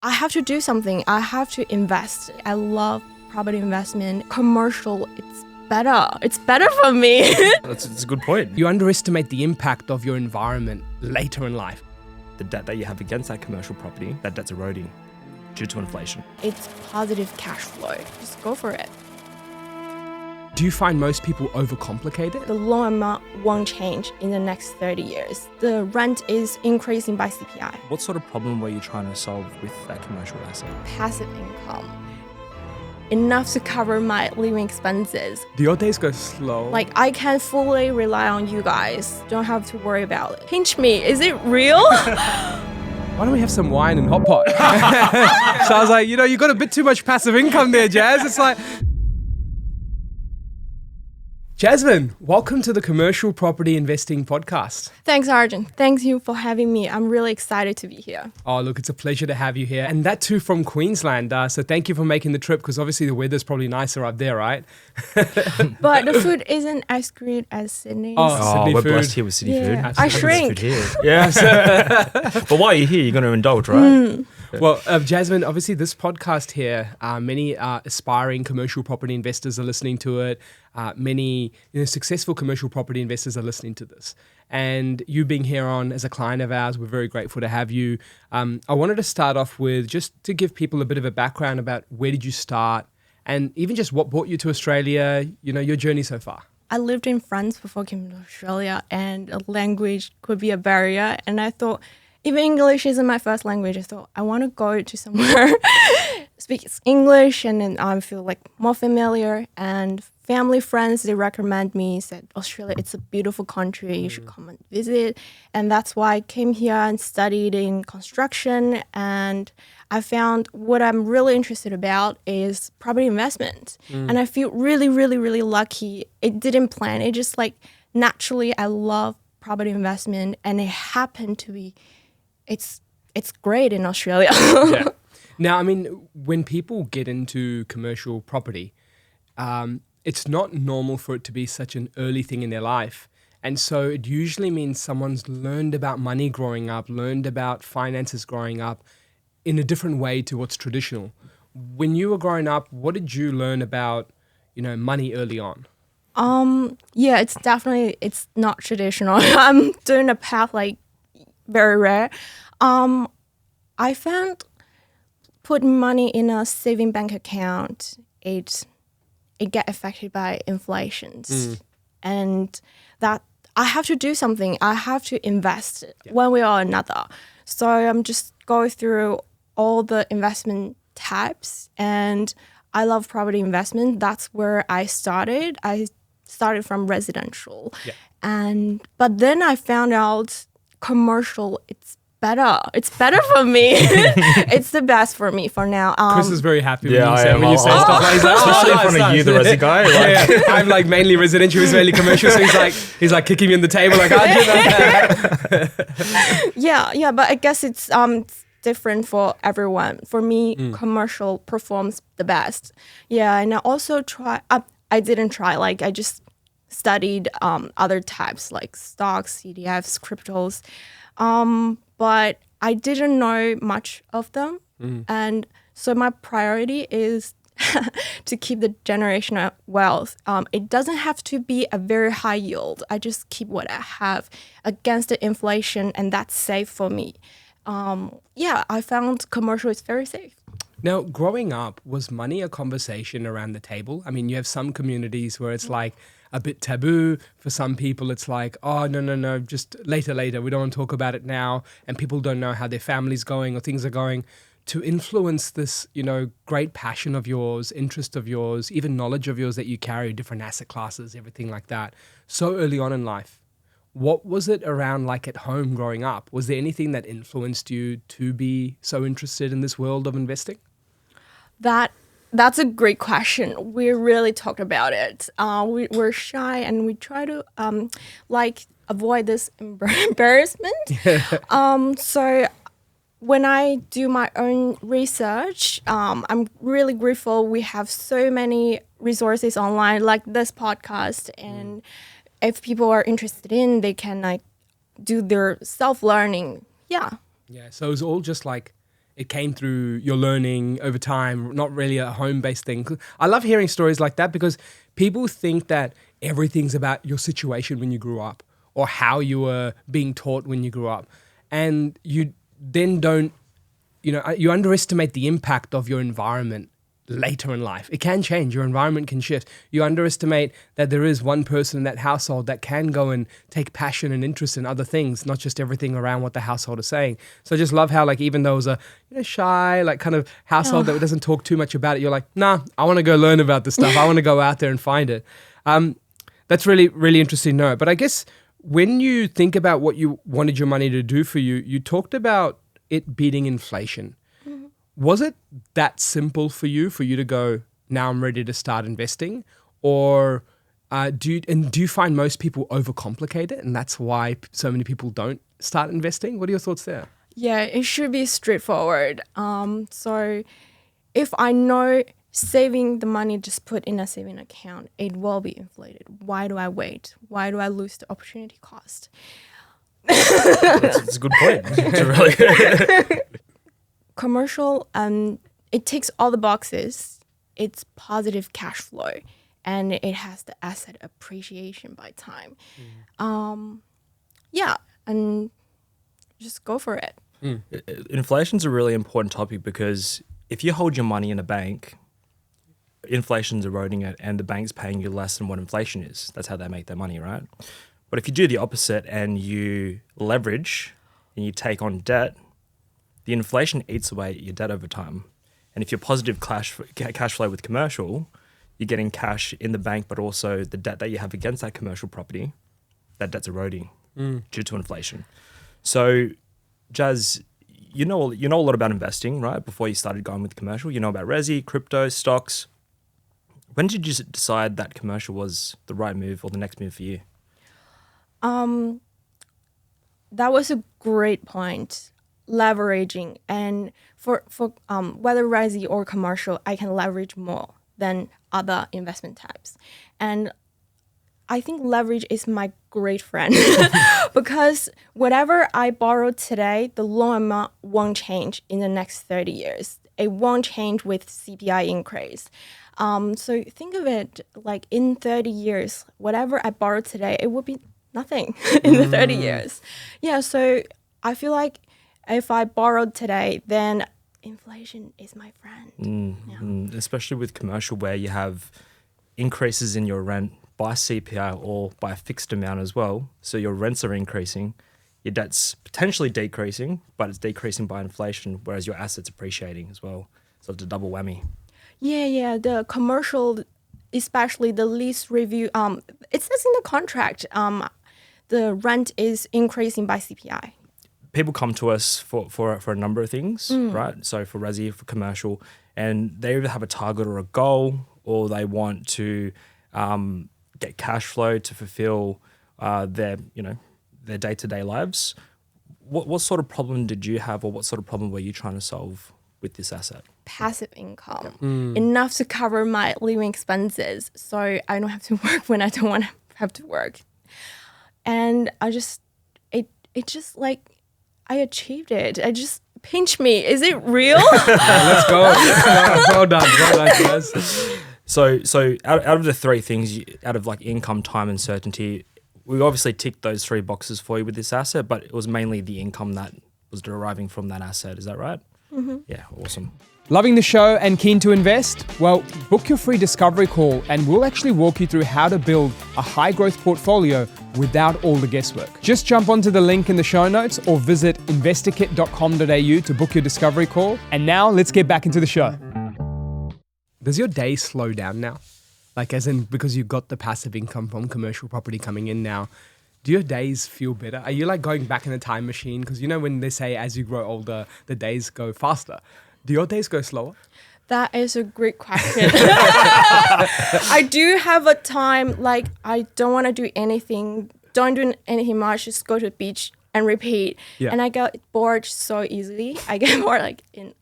I have to do something. I have to invest. I love property investment. Commercial, it's better. It's better for me. That's a good point. You underestimate the impact of your environment later in life. The debt that you have against that commercial property, that debt's eroding due to inflation. It's positive cash flow. Just go for it. Do you find most people overcomplicate it? The loan amount won't change in the next 30 years. The rent is increasing by CPI. What sort of problem were you trying to solve with that commercial asset? Passive income. Enough to cover my living expenses. Do your days go slow? Like, I can fully rely on you guys. Don't have to worry about it. Pinch me. Is it real? Why don't we have some wine and hot pot? So I was like, you got a bit too much passive income there, Jazz. It's like... Jasmine, welcome to the Commercial Property Investing Podcast. Thanks, Arjun. Thank you for having me. I'm really excited to be here. Oh, look, it's a pleasure to have you here. And that too from Queensland. So thank you for making the trip, because obviously the weather's probably nicer up there, right? But the food isn't as good as Sydney's. Sydney we're food. blessed here with city food. I shrink. Yeah. But while you're here, you're going to indulge, right? Well, Jasmine, obviously this podcast here, many aspiring commercial property investors are listening to it. Many successful commercial property investors are listening to this. And you being here on as a client of ours, we're very grateful to have you. I wanted to start off with just to give people a bit of a background about where did you start and even just what brought you to Australia, your journey so far. I lived in France before I came to Australia, and a language could be a barrier. And I thought, even English isn't my first language, I thought I want to go to somewhere speak English, and then I feel like more familiar. And family, friends, they recommend me, said Australia, it's a beautiful country, you should come and visit. And that's why I came here and studied in construction. And I found what I'm really interested about is property investment. And I feel really, really, really lucky. It didn't plan. It just like naturally, I love property investment, and it happened to be. It's great in Australia. Yeah. Now, I mean, when people get into commercial property, it's not normal for it to be such an early thing in their life. And so it usually means someone's learned about money growing up, learned about finances growing up in a different way to what's traditional. When you were growing up, what did you learn about, money early on? Yeah, it's not traditional. I'm doing a path like very rare. I found putting money in a saving bank account, it get affected by inflations, and that I have to do something. I have to invest one way or another. So I'm just going through all the investment types, and I love property investment. That's where I started. I started from residential, but then I found out commercial, it's better. It's better for me. It's the best for me for now. Chris is very happy when I you say stuff like that. He's like, especially in front of you, the resi guy. Like. I'm like mainly residential, he's mainly commercial, so he's like kicking me in the table like, Yeah, but I guess it's different for everyone. For me, commercial performs the best. Yeah, and I also I didn't try, like I just studied other types like stocks, CDFs, cryptos, but I didn't know much of them. And so my priority is to keep the generational wealth. It doesn't have to be a very high yield. I just keep what I have against the inflation, and that's safe for me. I found commercial is very safe. Now, growing up, was money a conversation around the table? I mean, you have some communities where it's like a bit taboo. For some people, it's like, oh, no, just later. We don't want to talk about it now. And people don't know how their family's going or things are going. To influence this, great passion of yours, interest of yours, even knowledge of yours that you carry, different asset classes, everything like that, so early on in life. What was it around like at home growing up? Was there anything that influenced you to be so interested in this world of investing? That's a great question. We really talked about it. We're shy, and we try to avoid this embarrassment. So when I do my own research, I'm really grateful we have so many resources online like this podcast, and if people are interested in, they can do their self-learning. Yeah. So it was all just like it came through your learning over time, not really a home-based thing. I love hearing stories like that because people think that everything's about your situation when you grew up or how you were being taught when you grew up. And you then don't, you underestimate the impact of your environment later in life. It can change. Your environment can shift. You underestimate that there is one person in that household that can go and take passion and interest in other things, not just everything around what the household is saying. So I just love how, like, even though it was a shy, like, kind of household that doesn't talk too much about it, you're like, nah, I want to go learn about this stuff. I want to go out there and find it. That's really, really interesting to know. But I guess when you think about what you wanted your money to do for you, you talked about it beating inflation. Was it that simple for you to go, now I'm ready to start investing? Or do you find most people overcomplicate it and that's why so many people don't start investing? What are your thoughts there? Yeah, it should be straightforward. So if I know saving the money just put in a saving account, it will be inflated. Why do I wait? Why do I lose the opportunity cost? That's a good point. It's really Commercial, it ticks all the boxes. It's positive cash flow, and it has the asset appreciation by time. Yeah, and just go for it. Inflation's a really important topic because if you hold your money in a bank, inflation's eroding it and the bank's paying you less than what inflation is. That's how they make their money, right? But if you do the opposite and you leverage and you take on debt, the inflation eats away at your debt over time. And if you're positive cash flow with commercial, you're getting cash in the bank, but also the debt that you have against that commercial property, that debt's eroding due to inflation. So, Jazz, you know a lot about investing, right? Before you started going with commercial, you know about resi, crypto, stocks. When did you decide that commercial was the right move or the next move for you? That was a great point. Leveraging, and for whether resi or commercial, I can leverage more than other investment types. And I think leverage is my great friend because whatever I borrow today, the loan amount won't change in the next 30 years. It won't change with CPI increase. So think of it like in 30 years, whatever I borrow today, it would be nothing in the 30 years. Yeah, so I feel like if I borrowed today, then inflation is my friend. Especially with commercial where you have increases in your rent by CPI or by a fixed amount as well. So your rents are increasing, your debt's potentially decreasing, but it's decreasing by inflation, whereas your asset's appreciating as well. So it's a double whammy. Yeah, the commercial, especially the lease review, it says in the contract, the rent is increasing by CPI. People come to us for a number of things, right? So for resi, for commercial, and they either have a target or a goal, or they want to get cash flow to fulfill their day-to-day lives. What sort of problem did you have, or what sort of problem were you trying to solve with this asset? Passive income, enough to cover my living expenses, so I don't have to work when I don't want to have to work. And it just like, I achieved it. I just pinch me. Is it real? Let's go. Well done, guys. So out of the three things, out of like income, time, and certainty, we obviously ticked those three boxes for you with this asset, but it was mainly the income that was deriving from that asset. Is that right? Yeah, awesome. Loving the show and keen to invest? Well, book your free discovery call and we'll actually walk you through how to build a high growth portfolio without all the guesswork. Just jump onto the link in the show notes or visit investorkit.com.au to book your discovery call. And now let's get back into the show. Does your day slow down now? Like as in because you've got the passive income from commercial property coming in now, do your days feel better? Are you like going back in a time machine? Because you know when they say as you grow older, the days go faster. Do your days go slower? That is a great question. I do have a time, like, I don't want to do anything, don't do anything much, just go to the beach and repeat. Yeah. And I get bored so easily. I get bored like in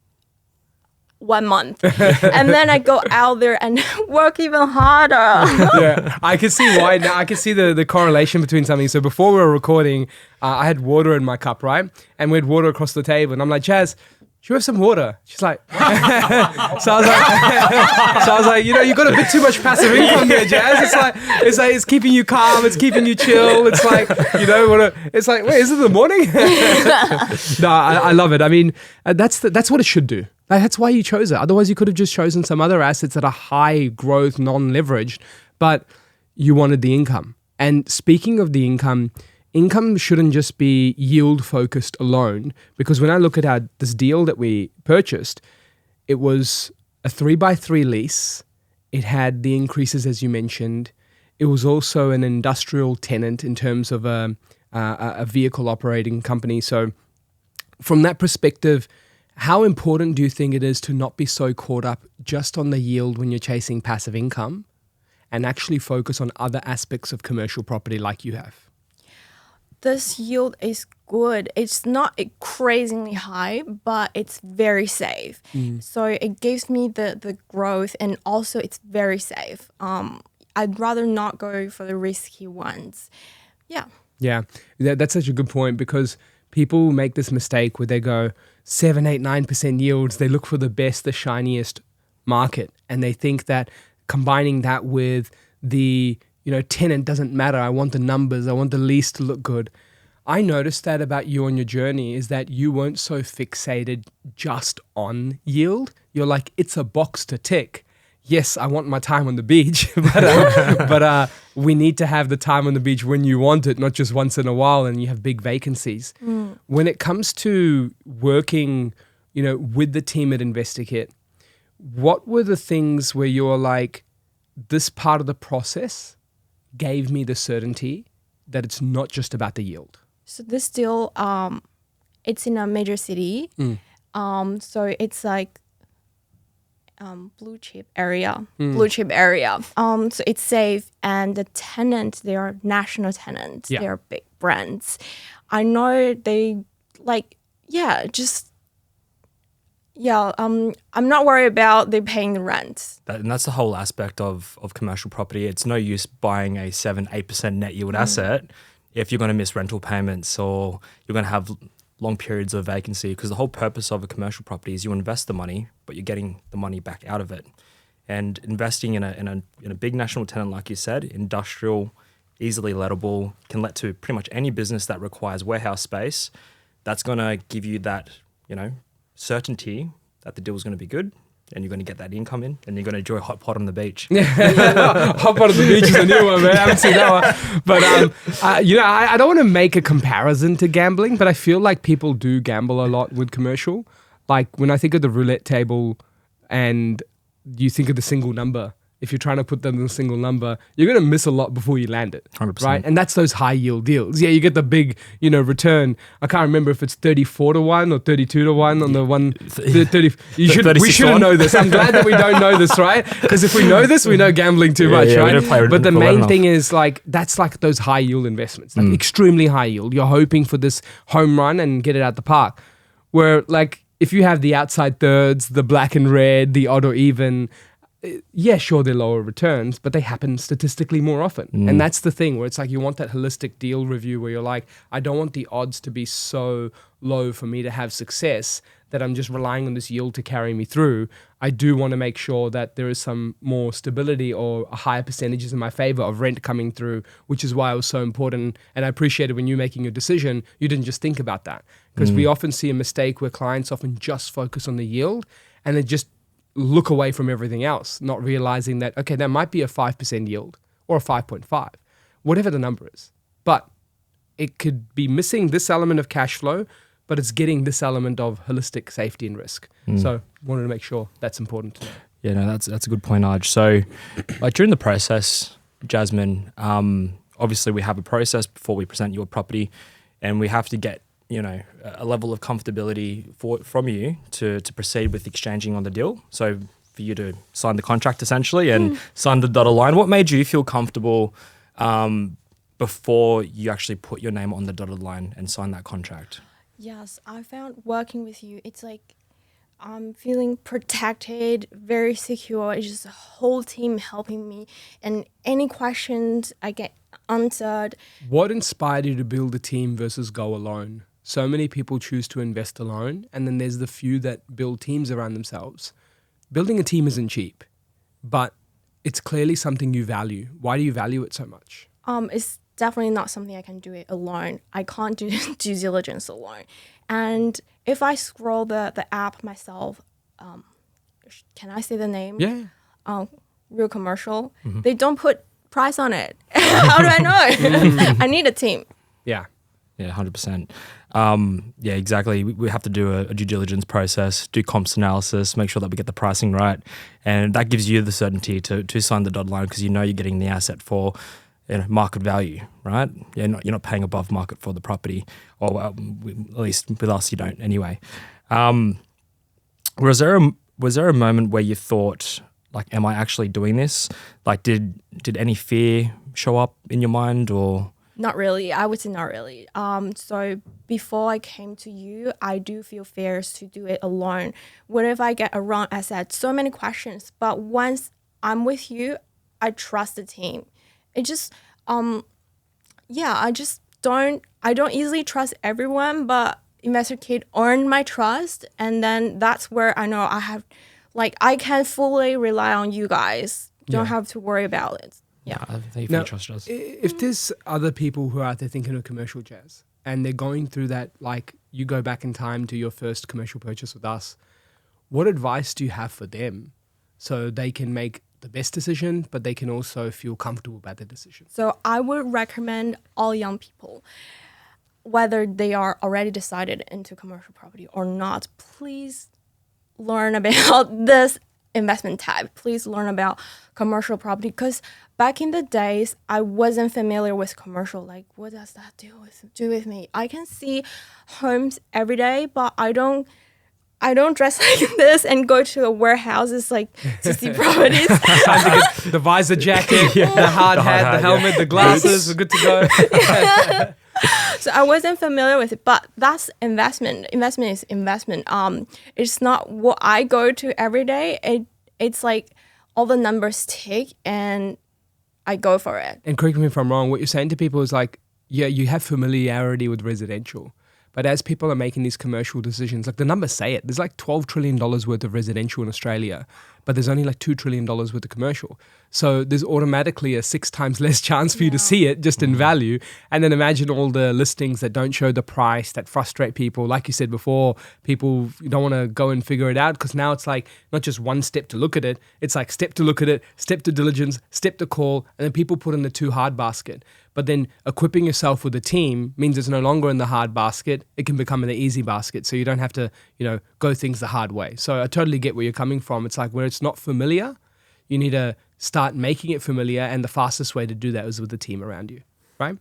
1 month. And then I go out there and work even harder. Yeah, I can see why now. I can see the correlation between something. So before we were recording, I had water in my cup, right? And we had water across the table. And I'm like, Jazz, should we have some water? She's like, so I was like, you know, you got a bit too much passive income there, Jazz. It's keeping you calm. It's keeping you chill. It's like, you know, it's like, wait, is it the morning? No, I love it. I mean, that's what it should do. Like, that's why you chose it. Otherwise, you could have just chosen some other assets that are high growth, non-leveraged, but you wanted the income. And speaking of the income shouldn't just be yield focused alone, because when I look at this deal that we purchased, it was a 3x3 lease. It had the increases, as you mentioned. It was also an industrial tenant in terms of a vehicle operating company. So from that perspective, how important do you think it is to not be so caught up just on the yield when you're chasing passive income and actually focus on other aspects of commercial property like you have? This yield is good. It's not crazily high, but it's very safe. So it gives me the growth, and also it's very safe. I'd rather not go for the risky ones. Yeah. Yeah, that's such a good point, because people make this mistake where they go 7, 8, 9% yields. They look for the best, the shiniest market, and they think that combining that with the tenant doesn't matter. I want the numbers. I want the lease to look good. I noticed that about you on your journey is that you weren't so fixated just on yield. You're like, it's a box to tick. Yes, I want my time on the beach, but we need to have the time on the beach when you want it, not just once in a while and you have big vacancies. When it comes to working, with the team at InvestorKit, what were the things where you're like, this part of the process gave me the certainty that it's not just about the yield? So this deal, it's in a major city. So it's like blue chip area. So it's safe, and the tenant, they are national tenants. Yeah. They are big brands. I know they I'm not worried about they paying the rent. And that's the whole aspect of commercial property. It's no use buying a 7-8% net yield asset if you're going to miss rental payments or you're going to have long periods of vacancy, because the whole purpose of a commercial property is you invest the money, but you're getting the money back out of it. And investing in a big national tenant, like you said, industrial, easily lettable, can let to pretty much any business that requires warehouse space. That's going to give you that, certainty that the deal is going to be good, and you're going to get that income in, and you're going to enjoy a hot pot on the beach. Hot pot on the beach is a new one, man. I haven't seen that one. But, I don't want to make a comparison to gambling, but I feel like people do gamble a lot with commercial. Like when I think of the roulette table and you think of the single number, if you're trying to put them in a single number, you're going to miss a lot before you land it. 100%. Right? And that's those high yield deals. Yeah, you get the big, return. I can't remember if it's 34-1 or 32-1 on the one. 30. We shouldn't know this. I'm glad that we don't know this, right? Because if we know this, we know gambling too much, right? But the main thing is that's like those high yield investments, like extremely high yield. You're hoping for this home run and get it out the park. Where if you have the outside thirds, the black and red, the odd or even, yeah, sure, they're lower returns, but they happen statistically more often. And that's the thing where it's like you want that holistic deal review where you're like, I don't want the odds to be so low for me to have success that I'm just relying on this yield to carry me through. I do want to make sure that there is some more stability or a higher percentages in my favor of rent coming through, which is why it was so important. And I appreciated when you're making your decision, you didn't just think about that. Because we often see a mistake where clients often just focus on the yield and they just look away from everything else, not realizing that, okay, that might be a 5% yield or a 5.5, whatever the number is. But it could be missing this element of cash flow, but it's getting this element of holistic safety and risk. So wanted to make sure that's important to know. Yeah, no, that's a good point, Aj. So during the process, Jasmine, obviously we have a process before we present your property, and we have to get a level of comfortability from you to proceed with exchanging on the deal. So for you to sign the contract essentially and sign the dotted line, what made you feel comfortable before you actually put your name on the dotted line and sign that contract? Yes, I found working with you, it's like I'm feeling protected, very secure. It's just a whole team helping me, and any questions I get answered. What inspired you to build a team versus go alone? so many people choose to invest alone, and then there's the few that build teams around themselves. Building a team isn't cheap, but it's clearly something you value. Why do you value it so much? It's definitely not something I can do it alone. I can't do due diligence alone. And if I scroll the app myself, can I say the name? Yeah. Real commercial. They don't put price on it. How do I know? I need a team. Yeah. Yeah, 100%. Yeah, exactly. We have to do a due diligence process, do comps analysis, make sure that we get the pricing right. And that gives you the certainty to sign the dotted line because you know you're getting the asset for market value, right? You're not paying above market for the property, or well, at least with us, you don't anyway. Was there a moment where you thought, like, am I actually doing this? Like, did any fear show up in your mind, or? Not really. I would say not really. So before I came to you, I do feel fears to do it alone. What if I get a wrong asset? So many questions. But once I'm with you, I trust the team. It just, I don't easily trust everyone, but InvestorKit earned my trust. And then that's where I know I can fully rely on you guys. Don't have to worry about it. Yeah. I think you trust us. If there's other people who are out there thinking of commercial, Jazz, and they're going through that, like you go back in time to your first commercial purchase with us, what advice do you have for them so they can make the best decision, but they can also feel comfortable about the decision? So I would recommend all young people, whether they are already decided into commercial property or not, please learn about this investment type. Please learn about commercial property, because back in the days, I wasn't familiar with commercial. Like, what does that do with me? I can see homes every day, but I don't dress like this and go to the warehouses like to see properties. Time to get the visor jacket, the hard hat, the helmet, the glasses. We're good to go. So I wasn't familiar with it, but that's investment. Investment is investment. It's not what I go to every day. It's like all the numbers tick and I go for it. And correct me if I'm wrong, what you're saying to people is like, yeah, you have familiarity with residential. But as people are making these commercial decisions, like the numbers say it, there's like $12 trillion worth of residential in Australia, but there's only like $2 trillion worth of commercial. So there's automatically a 6 times less chance for you to see it just in value. And then imagine all the listings that don't show the price, that frustrate people. Like you said before, people don't want to go and figure it out because now it's like not just one step to look at it. It's like step to look at it, step to diligence, step to call, and then people put in the too hard basket. But then equipping yourself with a team means it's no longer in the hard basket. It can become in the easy basket. So you don't have to, go things the hard way. So I totally get where you're coming from. It's like where it's not familiar, you need to start making it familiar. And the fastest way to do that is with the team around you, right?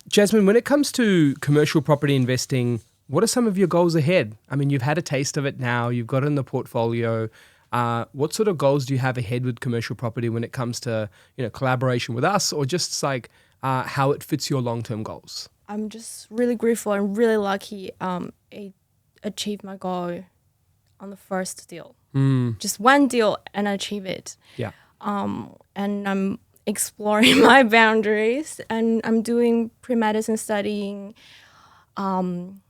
Jasmine, when it comes to commercial property investing, what are some of your goals ahead? I mean, you've had a taste of it now. You've got it in the portfolio. What sort of goals do you have ahead with commercial property when it comes to, collaboration with us or just like how it fits your long-term goals? I'm just really grateful and really lucky I achieved my goal on the first deal. Just one deal and I achieve it. Yeah. And I'm exploring my boundaries and I'm doing pre-medicine studying. I'm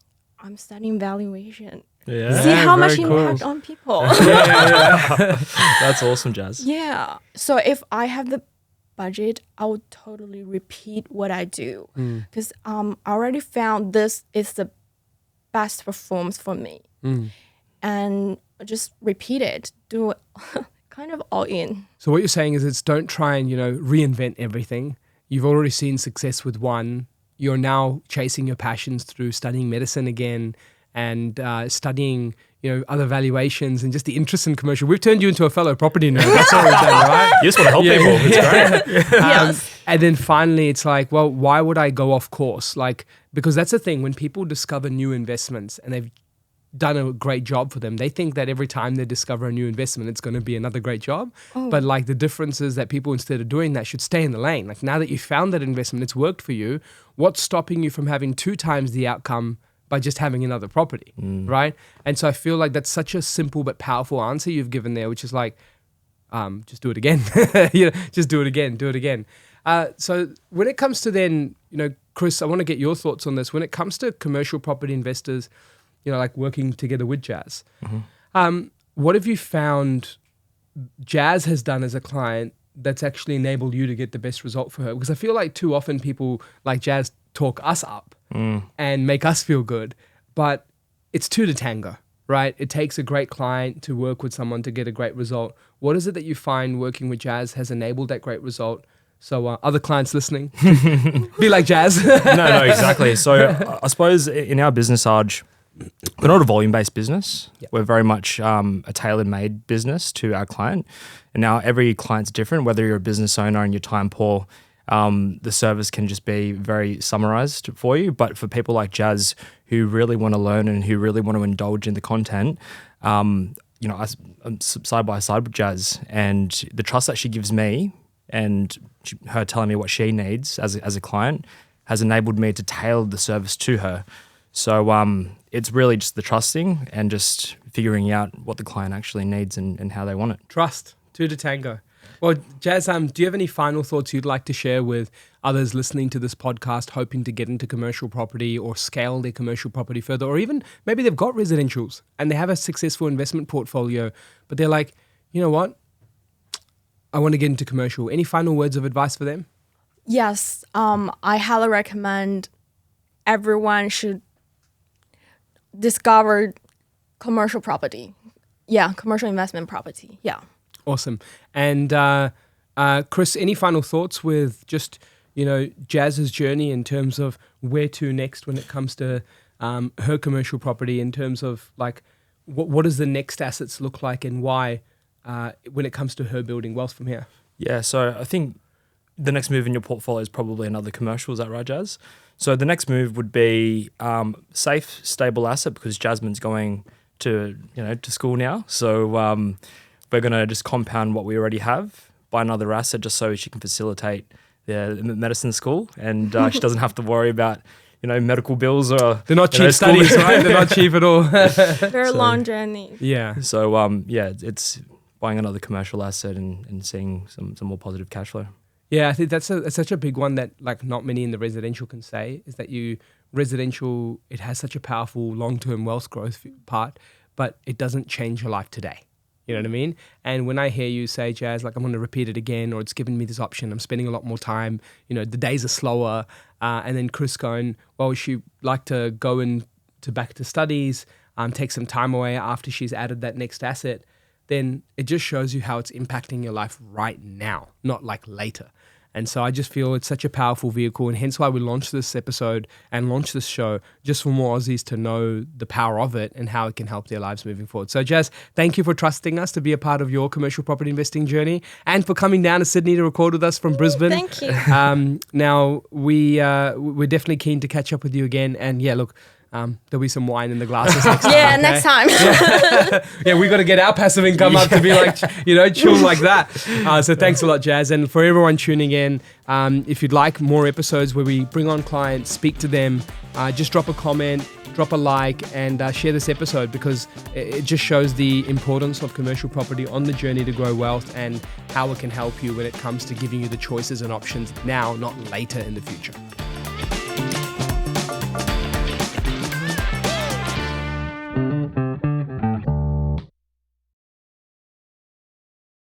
studying valuation. Yeah. See how much very cool. impact on people. That's awesome, Jazz. Yeah. So if I have the budget, I would totally repeat what I do because I already found this is the best performance for me, and just repeat it. Do it kind of all in. So what you're saying is don't try and reinvent everything. You've already seen success with one. You're now chasing your passions through studying medicine again and studying other valuations and just the interest in commercial. We've turned you into a fellow property nerd. That's all we've done, right? You just want to help people. It's great. Yes. And then finally, it's like, well, why would I go off course? Like, because that's the thing. When people discover new investments and they've done a great job for them, they think that every time they discover a new investment, it's going to be another great job. But like the difference is that people, instead of doing that, should stay in the lane. Like now that you found that investment, it's worked for you. What's stopping you from having 2 times the outcome by just having another property, right? And so I feel like that's such a simple but powerful answer you've given there, which is like, just do it again. Just do it again. So when it comes to then, Chris, I want to get your thoughts on this. When it comes to commercial property investors, like working together with Jazz, what have you found Jazz has done as a client that's actually enabled you to get the best result for her? Because I feel like too often people like Jazz talk us up and make us feel good, but it's two to tango, right? It takes a great client to work with someone to get a great result. What is it that you find working with Jazz has enabled that great result? So other clients listening, be like Jazz. No, exactly. So I suppose in our business, Arj, we're not a volume-based business. Yep. We're very much a tailor-made business to our client. And now every client's different, whether you're a business owner and you're time poor, the service can just be very summarized for you. But for people like Jazz who really want to learn and who really want to indulge in the content, I'm side by side with Jazz, and the trust that she gives me and her telling me what she needs as a client has enabled me to tailor the service to her. So it's really just the trusting and just figuring out what the client actually needs and how they want it. Trust, two to tango. Well, Jazz, do you have any final thoughts you'd like to share with others listening to this podcast, hoping to get into commercial property or scale their commercial property further, or even maybe they've got residentials and they have a successful investment portfolio, but they're like, you know what? I want to get into commercial. Any final words of advice for them? Yes, I highly recommend everyone should discover commercial property. Yeah, commercial investment property. Yeah. Awesome. And Chris, any final thoughts with just, Jazz's journey in terms of where to next when it comes to her commercial property, in terms of like, what does the next assets look like and why when it comes to her building wealth from here? Yeah, so I think the next move in your portfolio is probably another commercial. Is that right, Jazz? So the next move would be safe, stable asset, because Jasmine's going to school now. So we're going to just compound what we already have, buy another asset just so she can facilitate the medicine school, and she doesn't have to worry about medical bills or they're not cheap studies, right? They're not cheap at all. Very long journey. Yeah. So it's buying another commercial asset and seeing some more positive cash flow. Yeah, I think that's such a big one that like not many in the residential can say, is that residential, it has such a powerful long-term wealth growth part, but it doesn't change your life today. You know what I mean? And when I hear you say, Jazz, like I'm going to repeat it again, or it's given me this option, I'm spending a lot more time, the days are slower. And then Chris going, well, she like to go back to studies, take some time away after she's added that next asset, then it just shows you how it's impacting your life right now, not like later. And so I just feel it's such a powerful vehicle, and hence why we launched this episode and launched this show, just for more Aussies to know the power of it and how it can help their lives moving forward. So Jazz, thank you for trusting us to be a part of your commercial property investing journey, and for coming down to Sydney to record with us from Brisbane. Thank you. Now, we're definitely keen to catch up with you again. And yeah, look, there'll be some wine in the glasses next time. Yeah, next time. Yeah, we got to get our passive income up to be like, chill like that. So thanks a lot, Jazz. And for everyone tuning in, if you'd like more episodes where we bring on clients, speak to them, just drop a comment, drop a like, and share this episode, because it just shows the importance of commercial property on the journey to grow wealth and how it can help you when it comes to giving you the choices and options now, not later in the future.